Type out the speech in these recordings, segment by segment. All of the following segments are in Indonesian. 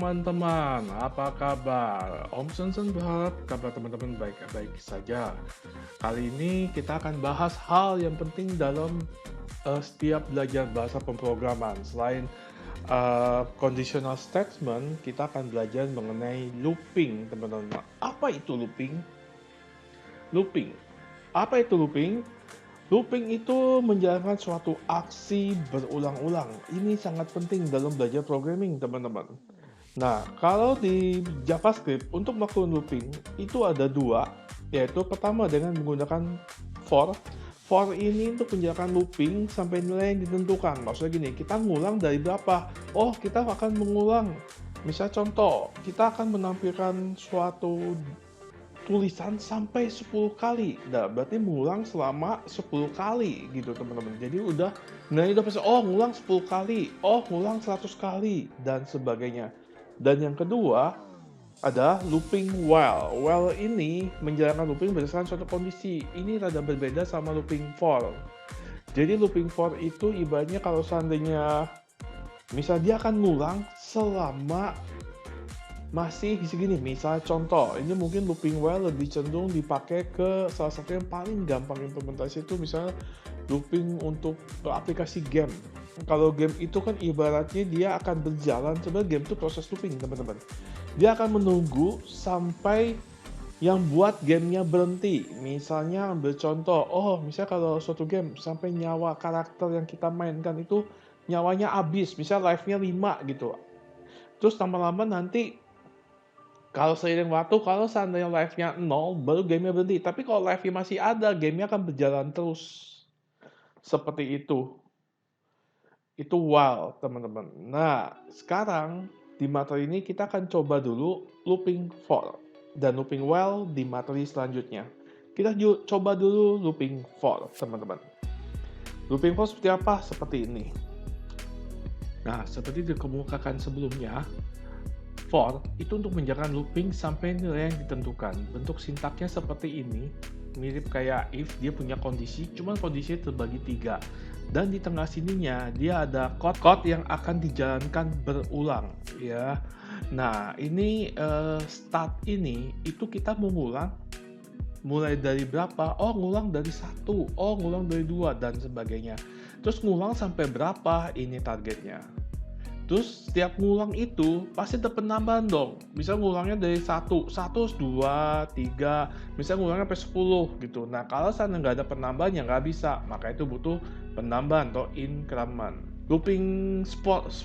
teman-teman, apa kabar? Om Sensen berharap kabar teman-teman baik-baik saja. Kali ini kita akan bahas hal yang penting dalam setiap belajar bahasa pemrograman. Selain conditional statement, kita akan belajar mengenai looping, teman-teman. Apa itu looping? Looping. Apa itu looping? Looping itu menjalankan suatu aksi berulang-ulang. Ini sangat penting dalam belajar programming, teman-teman. Nah, kalau di JavaScript untuk melakukan looping itu ada dua, yaitu pertama dengan menggunakan for. For ini untuk menjalankan looping sampai nilai yang ditentukan. Maksudnya gini, kita ngulang dari berapa? Oh, kita akan mengulang. Misal contoh, kita akan menampilkan suatu tulisan sampai 10 kali. Nah, berarti mengulang selama 10 kali gitu, teman-teman. Jadi udah pasti, oh ngulang 10 kali, oh ngulang 100 kali, dan sebagainya. Dan yang kedua, ada looping while. While ini menjalankan looping berdasarkan suatu kondisi. Ini rada berbeda sama looping for. Jadi looping for itu ibaratnya kalau seandainya, misal dia akan ngulang selama masih segini. Misal contoh, ini mungkin looping while lebih cenderung dipakai ke salah satu yang paling gampang implementasi itu misalnya looping untuk aplikasi game. Kalau game itu kan ibaratnya dia akan berjalan, sebenarnya game itu proses looping, teman-teman. Dia akan menunggu sampai yang buat gamenya berhenti. Misalnya ambil contoh, oh misalnya kalau suatu game sampai nyawa karakter yang kita mainkan itu nyawanya habis, misalnya life-nya 5 gitu. Terus lama-lama nanti kalau seiring waktu, kalau seandainya life-nya 0, baru gamenya berhenti. Tapi kalau life-nya masih ada, gamenya akan berjalan terus. Seperti itu. Itu while, teman-teman. Nah, sekarang di materi ini kita akan coba dulu looping for. Dan looping while di materi selanjutnya. Kita coba dulu looping for, teman-teman. Looping for seperti apa? Seperti ini. Nah, seperti dikemukakan sebelumnya, for itu untuk menjalankan looping sampai nilai yang ditentukan. Bentuk sintaknya seperti ini, mirip kayak if, dia punya kondisi, cuman kondisinya terbagi 3. Dan di tengah sininya dia ada code yang akan dijalankan berulang, ya. Nah, ini start ini itu kita mengulang mulai dari berapa? Oh, ngulang dari 1, oh ngulang dari 2, dan sebagainya. Terus ngulang sampai berapa? Ini targetnya. Terus setiap ngulang itu pasti ada penambahan dong. Misal ngulangnya dari 1, 1, 2, 3, misal ngulangnya sampai 10 gitu. Nah, kalau sana nggak ada penambahan ya nggak bisa. Maka itu butuh penambahan atau increment. Looping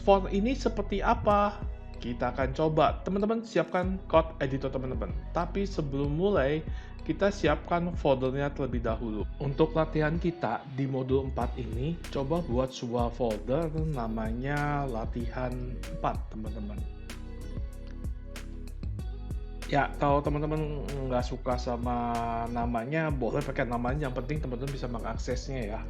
for ini seperti apa? Kita akan coba. Teman-teman siapkan code editor teman-teman. Tapi sebelum mulai, kita siapkan foldernya terlebih dahulu. Untuk latihan kita di modul 4 ini, coba buat sebuah folder namanya latihan 4, teman-teman. Ya, kalau teman-teman nggak suka sama namanya, boleh pakai namanya, yang penting teman-teman bisa mengaksesnya ya.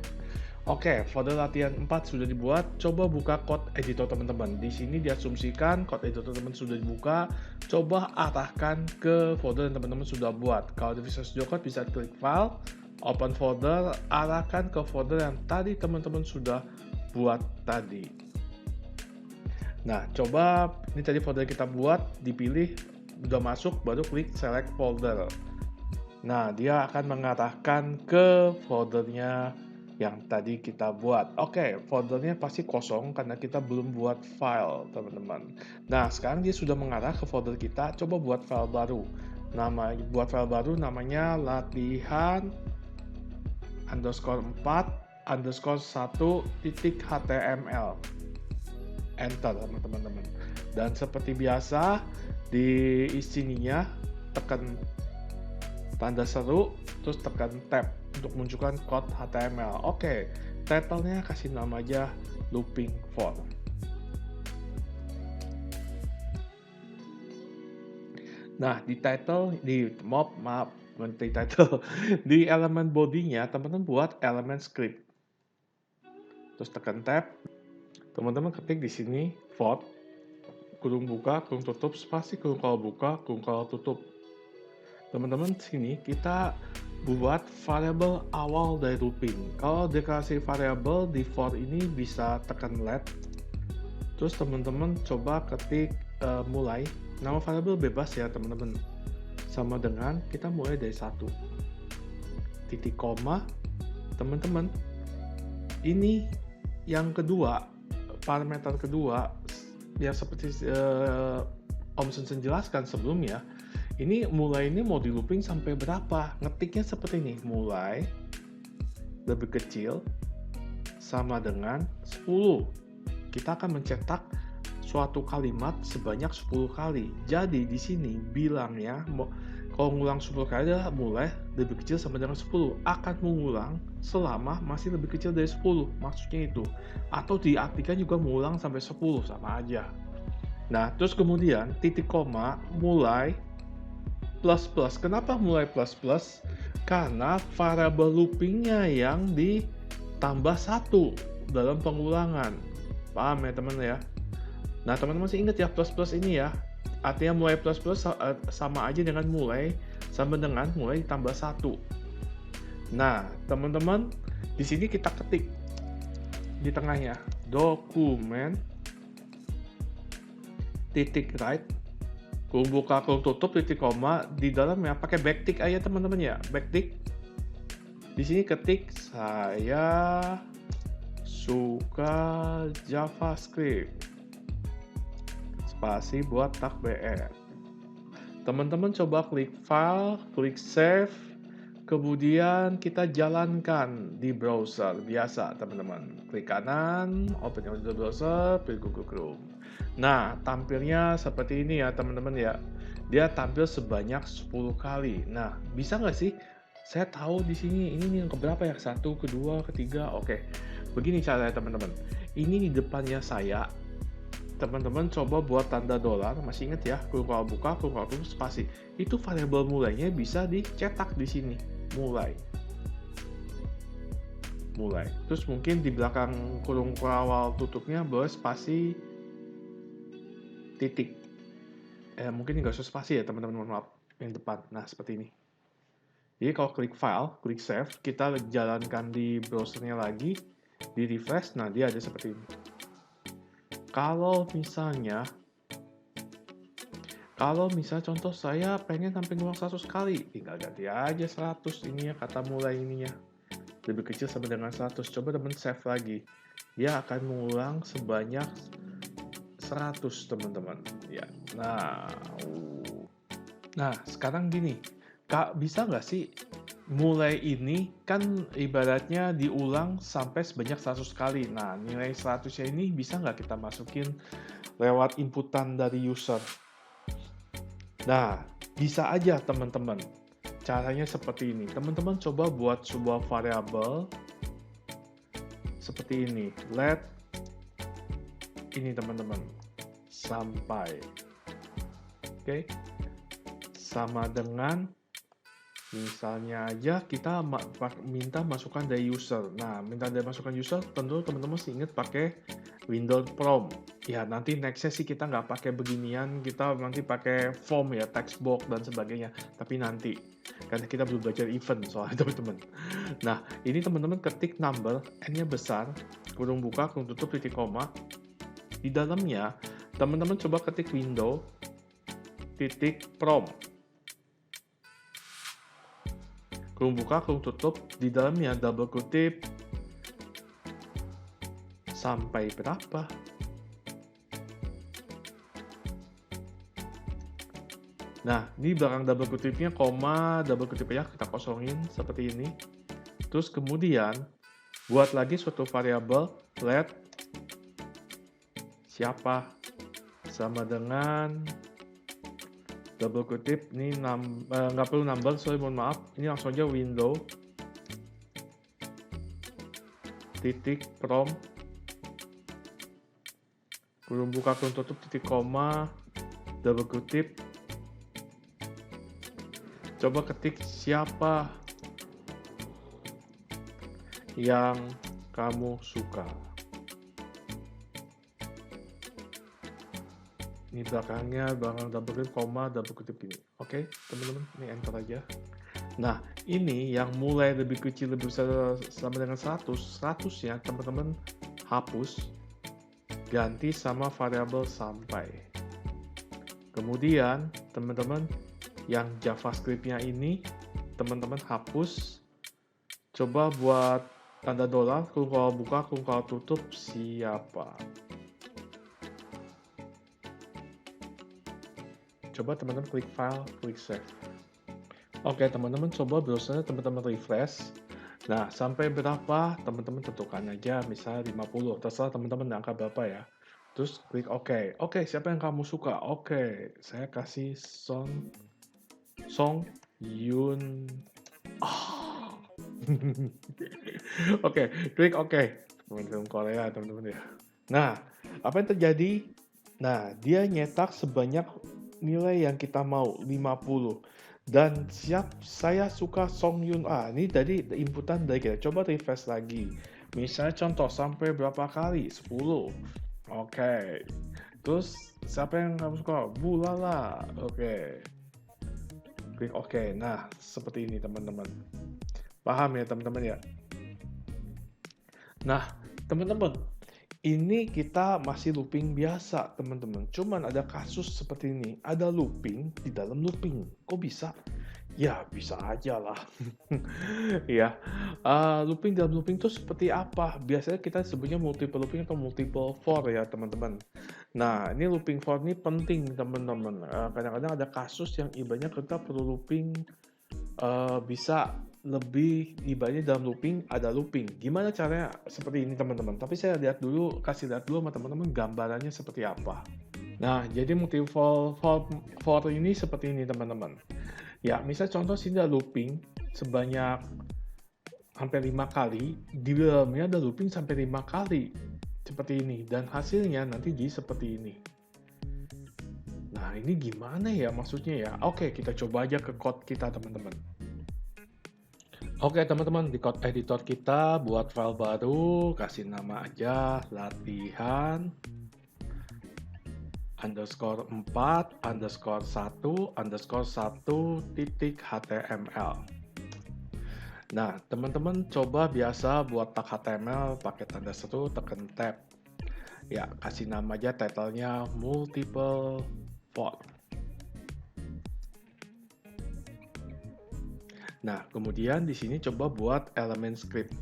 Oke, folder latihan 4 sudah dibuat. Coba buka code editor teman-teman. Di sini diasumsikan code editor teman-teman sudah dibuka. Coba arahkan ke folder yang teman-teman sudah buat. Kalau di Visual Studio Code bisa klik file, open folder, arahkan ke folder yang tadi teman-teman sudah buat tadi. Nah, coba ini tadi folder kita buat, dipilih, udah masuk, baru klik select folder. Nah, dia akan mengarahkan ke foldernya yang tadi kita buat. Oke, foldernya pasti kosong karena kita belum buat file, teman-teman. Nah, sekarang dia sudah mengarah ke folder kita. Coba buat file baru. Buat file baru namanya latihan _4_1.html. Enter, teman-teman. Dan seperti biasa, di sininya tekan tanda seru, terus tekan tab untuk munculkan code HTML. Oke, title-nya kasih nama aja looping for. Nah, di elemen body-nya, teman-teman buat elemen script. Terus tekan tab, teman-teman ketik di sini for, kurung buka, kurung tutup, spasi, kurung kalau buka, kurung kalau tutup. Teman-teman, sini kita buat variabel awal dari looping. Kalau deklarasi variabel di for ini bisa tekan let. Terus teman-teman coba ketik mulai, nama variabel bebas ya teman-teman, sama dengan kita mulai dari 1. Titik koma, teman-teman, ini yang kedua, parameter kedua, yang seperti Om Sensen jelaskan sebelumnya, ini mulai ini mau di looping sampai berapa? Ngetiknya seperti ini, mulai lebih kecil sama dengan 10. Kita akan mencetak suatu kalimat sebanyak 10 kali. Jadi di sini bilangnya kalau ngulang 10 kali adalah mulai lebih kecil sama dengan 10. Akan mengulang selama masih lebih kecil dari 10. Maksudnya itu. Atau diartikan juga mengulang sampai 10. Sama aja. Nah, terus kemudian titik koma mulai plus plus. Kenapa mulai plus plus? Karena variabel loopingnya yang ditambah 1 dalam pengulangan. Paham ya teman ya? Nah, teman-teman masih ingat ya plus plus ini ya? Artinya mulai plus plus sama aja dengan mulai sama dengan mulai tambah 1. Nah, teman-teman, di sini kita ketik di tengahnya dokumen titik write, kurung buka kurung tutup titik koma, di dalamnya pakai backtick aja teman-teman ya, backtick. Di sini ketik saya suka JavaScript. Spasi buat tag BR. Teman-teman coba klik file, klik save, kemudian kita jalankan di browser biasa teman-teman. Klik kanan, open your browser, pilih Google Chrome. Nah, tampilnya seperti ini ya teman-teman ya. Dia tampil sebanyak 10 kali. Nah, bisa nggak sih? Saya tahu di sini ini yang keberapa ya? 1, kedua, ketiga. Oke. Begini caranya teman-teman. Ini di depannya saya. Teman-teman coba buat tanda dolar, masih ingat ya, kurung buka, kurung tutup, spasi. Itu variabel mulainya bisa dicetak di sini, mulai. Terus mungkin di belakang kurung awal tutupnya boleh spasi titik. Mungkin nggak usah spasi ya teman-teman, mohon maaf, yang depan. Nah, seperti ini. Jadi kalau klik file, klik save, kita jalankan di browsernya lagi, di refresh, nah dia ada seperti ini. Kalau misalnya contoh saya pengen sampai ngulang 100 kali, tinggal ganti aja 100 ini ya, kata mulai ininya. Lebih kecil sama dengan 100. Coba teman save lagi. Dia akan mengulang sebanyak 100 teman-teman. Ya. Nah, sekarang gini. Kak, bisa nggak sih mulai ini kan ibaratnya diulang sampai sebanyak 100 kali. Nah, nilai 100-nya ini bisa nggak kita masukin lewat inputan dari user? Nah, bisa aja teman-teman. Caranya seperti ini. Teman-teman coba buat sebuah variabel seperti ini. Let ini teman-teman sampai. Oke. Sama dengan misalnya aja kita minta masukan dari user. Nah, minta dari masukan user, tentu teman-teman masih ingat pakai Windows prompt. Ya, nanti nextnya sih kita nggak pakai beginian, kita nanti pakai form ya, text box dan sebagainya. Tapi nanti, karena kita belum belajar event soalnya teman-teman. Nah, ini teman-teman ketik number, n-nya besar, kurung buka, kurung tutup, titik koma. Di dalamnya, teman-teman coba ketik window, titik prompt. Kurung buka, kurung tutup, di dalamnya double kutip, sampai berapa? Nah, ini belakang double kutipnya, koma, double kutipnya kita kosongin seperti ini. Terus kemudian, buat lagi suatu variabel, let siapa sama dengan double kutip, ini nggak perlu number, sorry mohon maaf, ini langsung aja window titik prompt kurung buka kurung tutup titik koma double kutip, coba ketik siapa yang kamu suka. Ini belakangnya, belakang double kutip, koma, double kutip gini. Oke, teman-teman, ini enter aja. Nah, ini yang mulai lebih kecil, lebih besar sama dengan 100, 100-nya teman-teman hapus, ganti sama variabel sampai. Kemudian, teman-teman, yang JavaScript-nya ini, teman-teman hapus. Coba buat tanda dolar, kalau buka, kalau tutup, siapa? Coba teman-teman klik file, klik save. Oke, teman-teman coba browsernya teman-teman refresh. Nah, sampai berapa teman-teman tentukan aja, misalnya 50, terserah teman-teman angka berapa ya. Terus klik OK. Oke, siapa yang kamu suka? Oke, saya kasih Song Yun. Ah. Oke, klik OK. Film Korea, teman-teman ya. Nah, apa yang terjadi? Nah, dia nyetak sebanyak nilai yang kita mau, 50. Dan saya suka Song Yun A. Ini tadi inputan dari kita. Coba refresh lagi. Misalnya contoh, sampai berapa kali? 10. Oke. Terus, siapa yang kamu suka? Bulala. Oke. Klik OK. Nah, seperti ini teman-teman. Paham ya teman-teman ya? Nah, teman-teman, ini kita masih looping biasa, teman-teman. Cuman ada kasus seperti ini, ada looping di dalam looping. Kok bisa? Ya, bisa aja lah. Ya, looping dalam looping itu seperti apa? Biasanya kita sebutnya multiple looping atau multiple for ya, teman-teman. Nah, ini looping for ini penting, teman-teman. Kadang-kadang ada kasus yang ibaratnya kita perlu looping bisa lebih ibaratnya dalam looping, ada looping. Gimana caranya? Seperti ini teman-teman. Tapi saya kasih lihat dulu sama teman-teman gambarannya seperti apa. Nah, jadi multiple for ini seperti ini teman-teman. Ya, misal contoh sini ada looping sebanyak hampir 5 kali, di dalamnya ada looping sampai 5 kali. Seperti ini, dan hasilnya nanti jadi seperti ini. Nah, ini gimana ya maksudnya ya? Oke, kita coba aja ke code kita teman-teman. Oke teman-teman, di code editor kita buat file baru, kasih nama aja latihan underscore 4 underscore 1 underscore 1 titik HTML. Nah, teman-teman coba biasa buat tag HTML pakai tanda seru, tekan tab. Ya, kasih nama aja title-nya multiple for. Nah, kemudian di sini coba buat elemen script.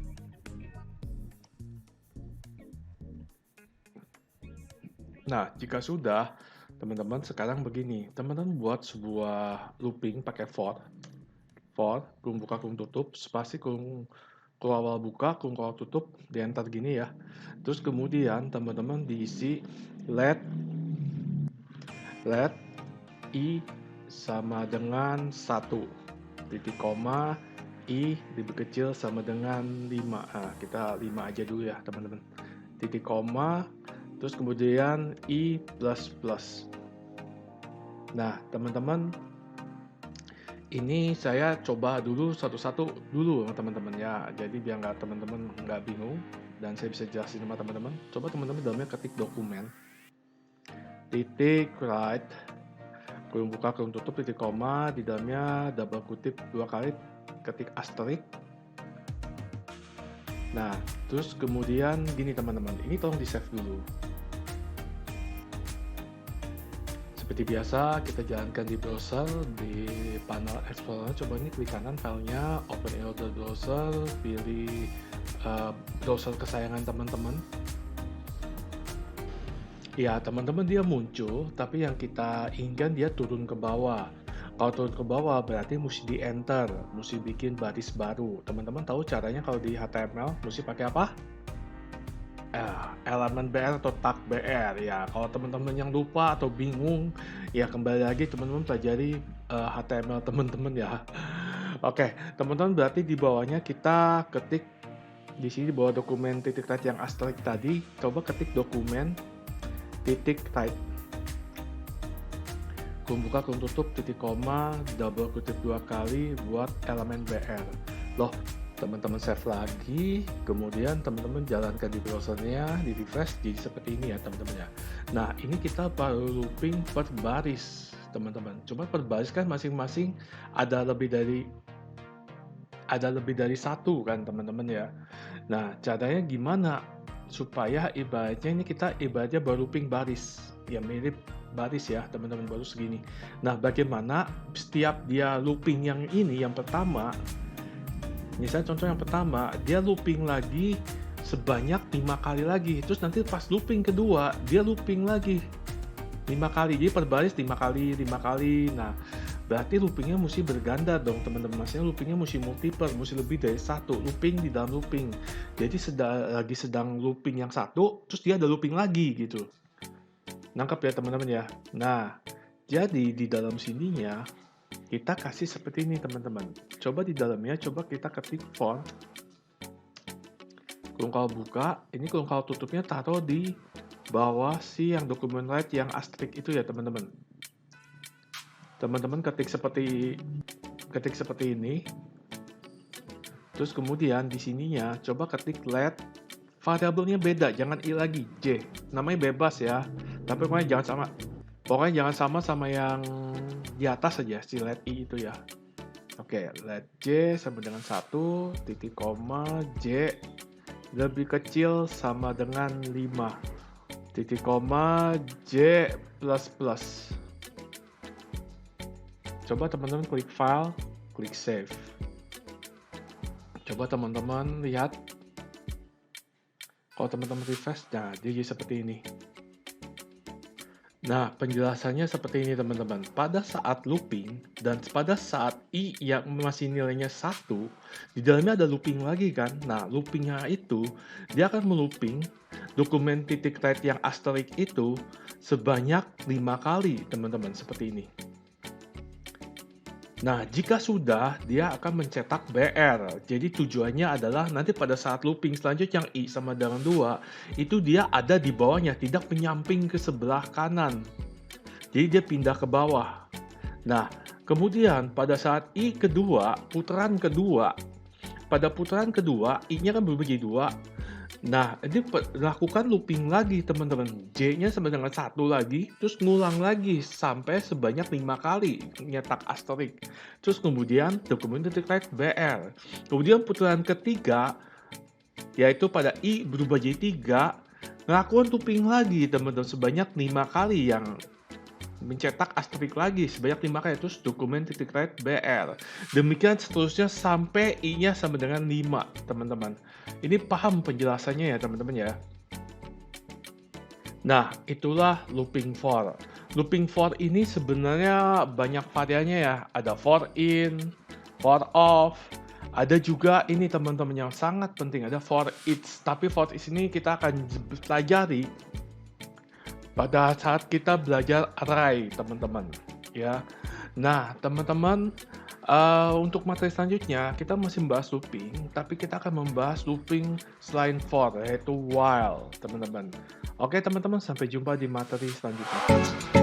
Nah, jika sudah, teman-teman sekarang begini. Teman-teman buat sebuah looping pakai for, kurung buka, kurung tutup, spasi, kurung awal buka, kurung awal tutup, di enter gini ya. Terus kemudian teman-teman diisi let i sama dengan 1. Titik koma, i lebih kecil sama dengan 5. Nah, kita 5 aja dulu ya teman-teman. Titik koma, terus kemudian i plus plus. Nah, teman-teman, ini saya coba dulu satu-satu dulu teman-teman ya. Jadi biar teman-teman nggak bingung dan saya bisa jelasin sama teman-teman. Coba teman-teman dalamnya ketik dokumen, titik write, kurung buka, kurung tutup, titik koma, di dalamnya double kutip 2 kali, ketik asterisk. Nah, terus kemudian gini teman-teman, ini tolong di save dulu. Seperti biasa, kita jalankan di browser, di panel Explorer, coba ini klik kanan filenya, open in other browser, pilih browser kesayangan teman-teman. Ya, teman-teman dia muncul, tapi yang kita inginkan dia turun ke bawah. Kalau turun ke bawah berarti mesti di enter, mesti bikin baris baru. Teman-teman tahu caranya kalau di HTML mesti pakai apa? Elemen BR atau tag BR ya. Kalau teman-teman yang lupa atau bingung, ya kembali lagi teman-teman pelajari HTML teman-teman ya. Oke, teman-teman berarti di bawahnya kita ketik di sini di bawah dokumen titik type yang asterisk tadi, coba ketik dokumen titik type, kurung buka, kurung tutup, titik koma, double kutip 2 kali buat elemen BR. Loh, teman-teman save lagi, kemudian teman-teman jalankan di browsernya, di refresh, jadi seperti ini ya teman-teman ya. Nah, ini kita baru looping per baris teman-teman. Cuma per baris kan masing-masing ada lebih dari satu kan teman-teman ya. Nah, caranya gimana supaya ibaratnya ini kita baru looping baris, ya mirip baris ya, teman-teman, baru segini. Nah, bagaimana setiap dia looping yang ini, yang pertama, misalnya contoh yang pertama, dia looping lagi sebanyak 5 kali lagi. Terus nanti pas looping kedua, dia looping lagi 5 kali. Jadi per baris 5 kali, 5 kali. Nah, berarti loopingnya mesti berganda dong, teman-teman. Maksudnya loopingnya mesti multiple, mesti lebih dari satu looping di dalam looping. Jadi sedang looping yang satu, terus dia ada looping lagi gitu. Nangkep ya, teman-teman ya. Nah, jadi di dalam sininya kita kasih seperti ini, teman-teman. Coba di dalamnya, coba kita ketik font. Kalau buka, ini kalau tutupnya taruh di bawah si yang dokumen write yang asterisk itu ya, teman-teman. Teman-teman ketik seperti ini. Terus kemudian di sininya coba ketik let, variabelnya beda, jangan i lagi, j. Namanya bebas ya. Tapi pokoknya jangan sama yang di atas saja, si let i itu ya. Oke, let j sama dengan 1, titik koma, j lebih kecil sama dengan 5, titik koma, j plus plus. Coba teman-teman klik file, klik save. Coba teman-teman lihat, kalau teman-teman refresh, nah dia jadi seperti ini. Nah, penjelasannya seperti ini, teman-teman. Pada saat looping dan pada saat i yang masih nilainya 1, di dalamnya ada looping lagi kan. Nah, loopingnya itu dia akan melooping dokumen titik write yang asterisk itu sebanyak 5 kali, teman-teman, seperti ini. Nah, jika sudah, dia akan mencetak BR. Jadi tujuannya adalah nanti pada saat looping selanjutnya yang I sama dengan 2, itu dia ada di bawahnya, tidak menyamping ke sebelah kanan. Jadi dia pindah ke bawah. Nah, kemudian pada saat I kedua, pada putaran kedua, I-nya kan berubah jadi 2. Nah, ini lakukan looping lagi, teman-teman. J-nya sama dengan 1 lagi, terus ngulang lagi sampai sebanyak 5 kali nyetak asterisk. Terus kemudian dokumen titik write BR. Kemudian putaran ketiga, yaitu pada I berubah jadi 3, ngelakukan looping lagi, teman-teman, sebanyak 5 kali yang mencetak asterisk lagi sebanyak 5 kali, terus dokumen titik write BR. Demikian seterusnya sampai I-nya sama dengan 5, teman-teman. Ini paham penjelasannya ya, teman-teman ya. Nah, itulah looping for. Looping for ini sebenarnya banyak variannya ya. Ada for in, for off, ada juga ini, teman-teman, yang sangat penting, ada for each. Tapi for each ini kita akan pelajari pada saat kita belajar array, teman-teman ya. Nah, teman-teman, untuk materi selanjutnya kita masih membahas looping, tapi kita akan membahas looping selain for, yaitu while, teman-teman. Oke, teman-teman, sampai jumpa di materi selanjutnya.